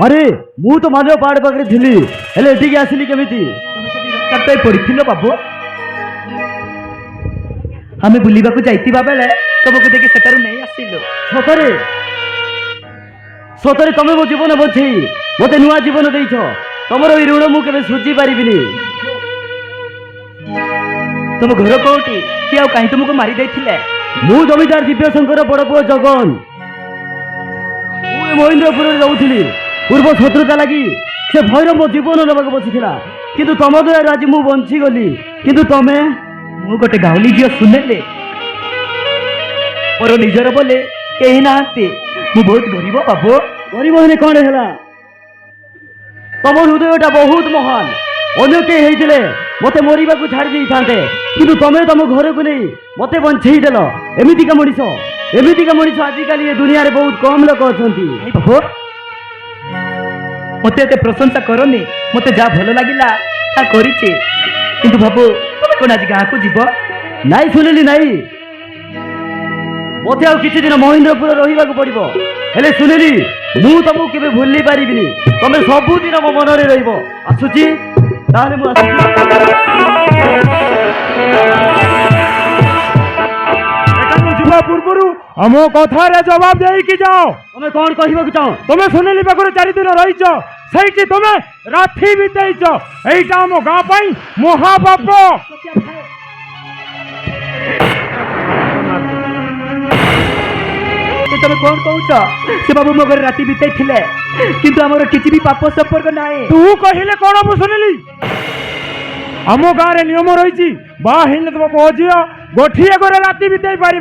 अरे मु तो मानव पहाड़ पाखे थी हेले एठिकी आसिली केमिति पड़िथिल बाबू आमे बुलिबाकू जाइतिबा बेले तुमको देखि सेटारु नहीं आसिलो सतरे सतरे तमे मो जीवन बचेई मते नुआ जीवन देइछ तमरो ई ऋण मु केबे सुझी पारिबिनी तुम घर कोठी कि आ काई तुमको मारी देथिले मु जमीदार दिव्य शंकर बड़ पुओ जगन मु महेंद्रपुर रे रहउथिली पूर्व शत्रुता लगी से भयर मो जीवन नबाक बसिथिला किंतु तम दया आज मु बंची गली किंतु तमे मु गोटे गाउली झियो सुनेले मोर निजर बोले केही नाहंती मु बहुत गरीब बाबू गरीब हेले कौन है तम हृदयटा बहुत महान अन्य के होइतिले मते मरिबा को छाड़ी दी थांते किंतु तमे तम घर को नहीं मते बंचेई देल एमितिका मनीष आजिकल ये दुनिया रे बहुत कम लोक अछंती बाबू मते एते प्रशंसा करनी मते जा भल लागिला ता करिचे किंतु बाबू तुम कोन आज गाँ को जीव नाई सुनिली नाई मते आउ किछि दिन महेंद्रपुर रहिबा को पड़िबो हेले सुनिली मु तमु केबे भूली पारिबिनी तमे सबु दिन मो मन रे रहिबो आसुची ताले मु जीवा पूर्व आम कथार जवाब दे कि जाओ तमे कौन कहबा चाहो तुम सुनेली पाखर 4 दिन रहीच सही तुम राथि बितेच एटा आम गाँ पाई महापाप तुम कौन कहूच से बाबू मो घर राति बिताई थिले किंतु हमर किछि भी पाप संपर्क नाही तू कहले कौन हम सुनिली आम गाँव रे नियम रही बाहन तुम पुओ झील गोटे घर राति बिताई पारे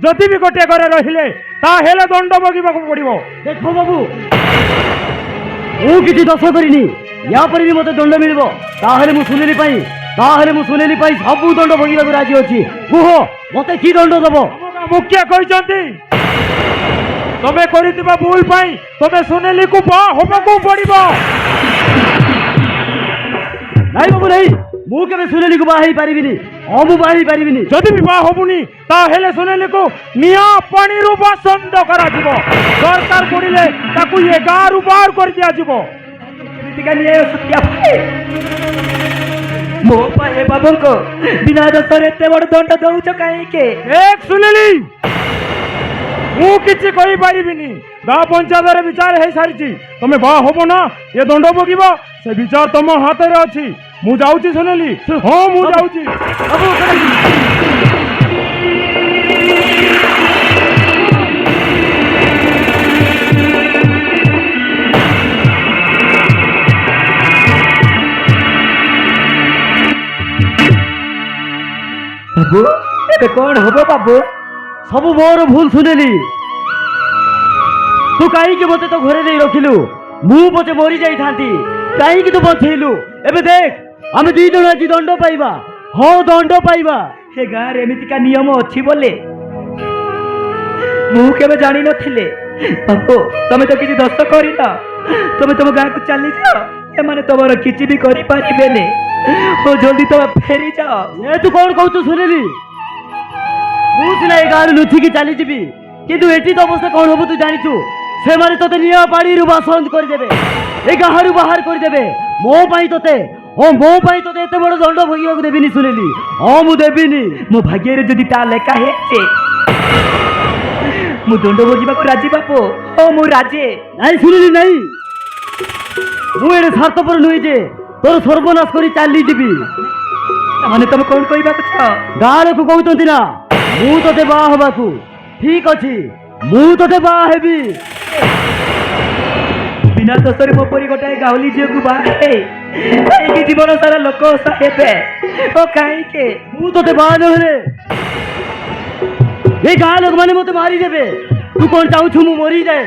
जदि भी गोटे घर रहिले ताहेले दंड भोगवा पड़ो देखो बाबू मु किछि दोष करिनी या पर भी मते दंड मिलबो ताहेले मु सुनेली पाई सबु दंड भोगिबा को राजी अछि कुहो मते की दंड दबो मुखिया कहते तमें करिथिबा भूल पाई तमें सुनेली को होमको पड़ो नाई बाबू नहीं मु केबे सुनेली को बाही पारिबिनी मु बाही पारिबिनी जदि भी बाह होबुनी ताहेले सुनेली को निया पानी रु बसंत करा जिवो सरकार पड़िले ताकू ये गाँ रु बाहर कर दिया जिवो नीतिका निये सत्या मो पाए बाबू को बिना दोषरे एते बड़ दंड दउछ काहे के एक सुनेली मु किछि कहि पारिबिनी गाँ पंचायत रे विचार हे सारिछि तमे बाह होबो ना ये दंड भोगिबो से विचार तुम हाथ रे अछि मु जाउछि सुनेली हां मु जाउछि बाबू एबे कौन हबो बाबू सब मोर भूल सुनेली तू काई के मते तो घरे नहीं रखिलु मु पछे मरी जाई थांती काई कि तू बचेलु एबे देख आमे दी जण आज दंड पाइबा हो दंड पाइबा हे गाँ रे एमितिका नियम अछि बोले मु केबे जानि नथिले बाबू तमे तो किछि दोष करिना तमे तुम गाँ को चली जाओ ए माने तमरो किछि भी करि पारिबेने ओ जल्दी तो फेरी जाओ ए तू कौन कहू सुनेली मु सिना ए गाँ लुथि की चली जीबी किंतु एठी तो अवस्था कौन हबो तू जानिछु से माने तते निया पाड़ी रु बसंत कर देबे ए गाँ रु बाहर कर देबे मो पाई तते एते बड़ दंड भोगिया को देबिनी सुनेली मु देबिनी मो भाग्य रे जदि ता लेखा हेचे मु दंड भोगिबा को राजी बापू ओ मु राजे नहीं सुनेली नहीं मु एडे स्वार्थपर नुई जे तोर सर्वनाश करी चाली जीबी माने तुम कौन कहबा को छ गाँ लोक कहउतंती ना मु तते बा हबाकू ठीक अछि मु तते बा हेबी बिना दोषरे मो परी गोटाए गाउली झियो को बाहे काहे जीवन सारा लोक हेबे ओ काहे के मु तते बा नहरे ए गाँ लोक माने मते मारी देबे तू कोन चाहू छु मु मरी जाए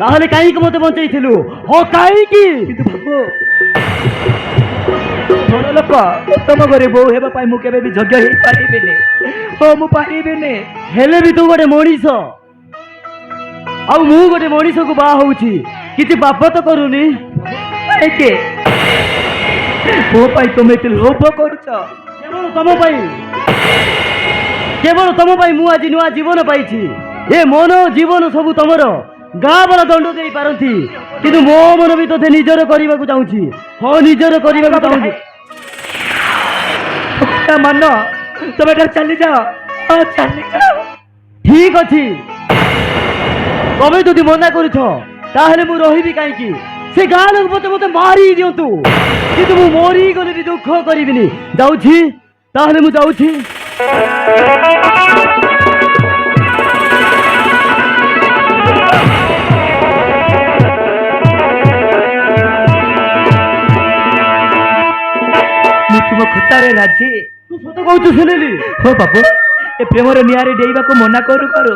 ताहले काहे के मते बंचैथिलु हो काहे की किंतु बाबू बड़ लोक तुम घरे बो हेबा पाई मु केबे भी योग्य हे पारिबेने ओ मु पारिबेने हेले भी तू गोटे मनीष आ मु गोटे मनीष को बा होउछि किछि पाप तो करूनी के मो पाई तुम एते लोभ करूछ केवल तम पाई मु आज नुआ जीवन पाइछि ए मन जीवन सब तमर ଗାଁ ବାଲା ଦଣ୍ଡ ଦେଇପାରନ୍ତି, କିନ୍ତୁ ମୋ ମନ ବି ତୋତେ ନିଜର କରିବାକୁ ଚାହୁଁଛି। ହଁ, ନିଜର କରିବାକୁ ଚାହୁଁଛି। ମାନ ତମେ ଏଠାରୁ ଚାଲିଯାଅ। ହଁ, ଚାଲିଯାଅ। ଠିକ ଅଛି, ତମେ ଯଦି ମନା କରୁଛ ତାହେଲେ ମୁଁ ରହିବି କାହିଁକି? ସେ ଗାଁ ଲୋକ ମତେ ମାରି ଦିଅନ୍ତୁ, କିନ୍ତୁ ମୁଁ ମରିଗଲେ ବି ଦୁଃଖ କରିବିନି। ଯାଉଛି, ତାହେଲେ ମୁଁ ଯାଉଛି। ମୁଁ ତୁମ କଥାରେ ରାଜି। ତୁ ସତ କହୁଛୁ ସୁନେଲି? ହଁ ବାବୁ, ଏ ପ୍ରେମର ନିଆଁରେ ଡେଇବାକୁ ମନା କରୁ କରୁ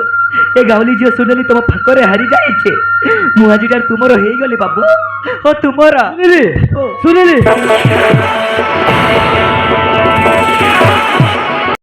ଏ ଗାଉଲି ଝିଅ ସୁନେଲି ତମ ପାଖରେ ହାରି ଯାଇଛି। ମୁଁ ଆଜିଠାରୁ ତୁମର ହେଇଗଲି ବାବୁ। ହଁ, ତୁମର। ସୁନେଲି, ସୁନେଲି।